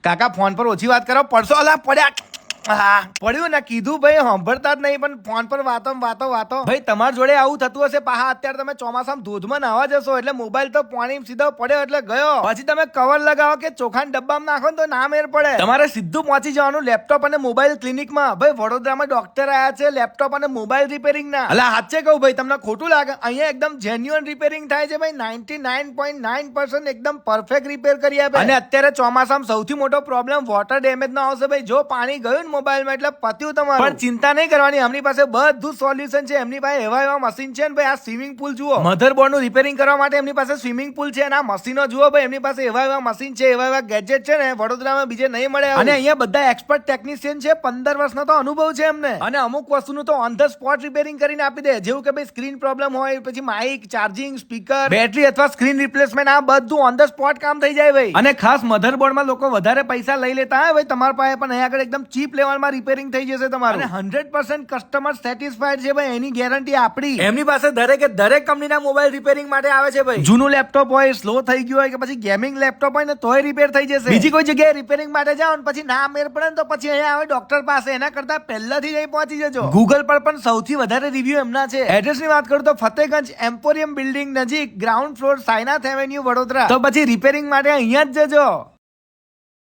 કાકા ફોન પર ઓછી વાત કરો, પડશો. અલા પડ્યા. હા પડ્યું ને, કીધું ભાઈ સાંભળતા જ નહીં, પણ ફોન પર વાતો ભાઈ તમારા જોડે આવું થતું હશે. પાહા અત્યારે તમે ચોમાસામાં ધોધમાં નાવા જશો એટલે મોબાઈલ તો પાણી સીધો પડ્યો એટલે ગયો. પછી તમે કવર લગાવો કે ચોખાના ડબ્બામાં નાખો તો ના મેર પડે. તમારે સીધું પહોંચી જવાનું લેપટોપ અને મોબાઈલ ક્લિનિકમાં. ભાઈ વડોદરામાં ડોક્ટર આયા છે લેપટોપ અને મોબાઈલ રિપેરિંગ ના. અલા સાચે કહું ભાઈ, તમને ખોટું લાગે, અહીંયા એકદમ જેન્યુઅન રિપેરિંગ થાય છે ભાઈ. 99.9% એકદમ પરફેક્ટ રિપેર કરી આપે. અને અત્યારે ચોમાસામાં સૌથી મોટો પ્રોબ્લેમ વોટર ડેમેજ નો આવશે ભાઈ. જો પાણી ગયું ને મોબાઈલમાં એટલે પત્યું તમારું. પણ ચિંતા નહીં કરવાની, એમની પાસે બધું સોલ્યુશન છે. એમની પાસે એવા મશીન છે ને ભાઈ. આ સ્વિમિંગ પુલ જુઓ, મધરબોર્ડ નું રિપેરિંગ કરવા માટે એમની પાસે સ્વિમિંગ પુલ છે. અને આ મશીનો જુઓ ભાઈ, એમની પાસે એવા મશીન છે, એવા ગેજેટ છે ને વડોદરામાં બીજે નહીં મળે. અને અહીંયા બધા એક્સપર્ટ ટેકનિશિયન છે, 15 વર્ષનો તો અનુભવ છે એમને. અને અમુક વસ્તુનું તો ઓન ધ સ્પોટ રિપેરિંગ કરીને આપી દે. જેવું કે ભાઈ સ્ક્રીન પ્રોબ્લેમ હોય, પછી માઇક, ચાર્જિંગ, સ્પીકર, બેટરી અથવા સ્ક્રીન રિપ્લેસમેન્ટ, આ બધું ઓન ધ સ્પોટ કામ થઈ જાય ભાઈ. અને ખાસ મધરબોર્ડમાં લોકો વધારે પૈસા લઈ લેતા હોય ભાઈ તમારા પાસે, પણ અહીંયા આગળ એકદમ ચીપ લેવલમાં રિપેરિંગ થઈ જશે તમારું. અને 100% કસ્ટમર સેટિસ્ફાઈડ છે ભાઈ, એની ગેરંટી આપણી. એમની પાસે દરેક કંપનીના મોબાઈલ રિપેરિંગ માટે આવે છે ભાઈ. જૂનું લેપટોપ હોય, સ્લો થઈ ગયું હોય, કે પછી ગેમિંગ લેપટોપ હોય ને તોય રિપેર થઈ જશે. બીજી કોઈ જગ્યાએ રિપેરિંગ માટે જાઓ ને પછી ના મેર પડે ને તો પછી અહીંયા આવે ડોક્ટર પાસે. એના કરતા પહેલાથી જ અહીં પહોંચી જજો. ગૂગલ પર પણ સૌથી વધારે રિવ્યુ એમના છે. એડ્રેસ ની વાત કરું તો ફતેગંજ એમ્પોરિયમ બિલ્ડિંગ નજીક, ground floor, Sainath avenue, Vadodara. તો પછી રિપેરિંગ માટે અહીંયા જ જજો.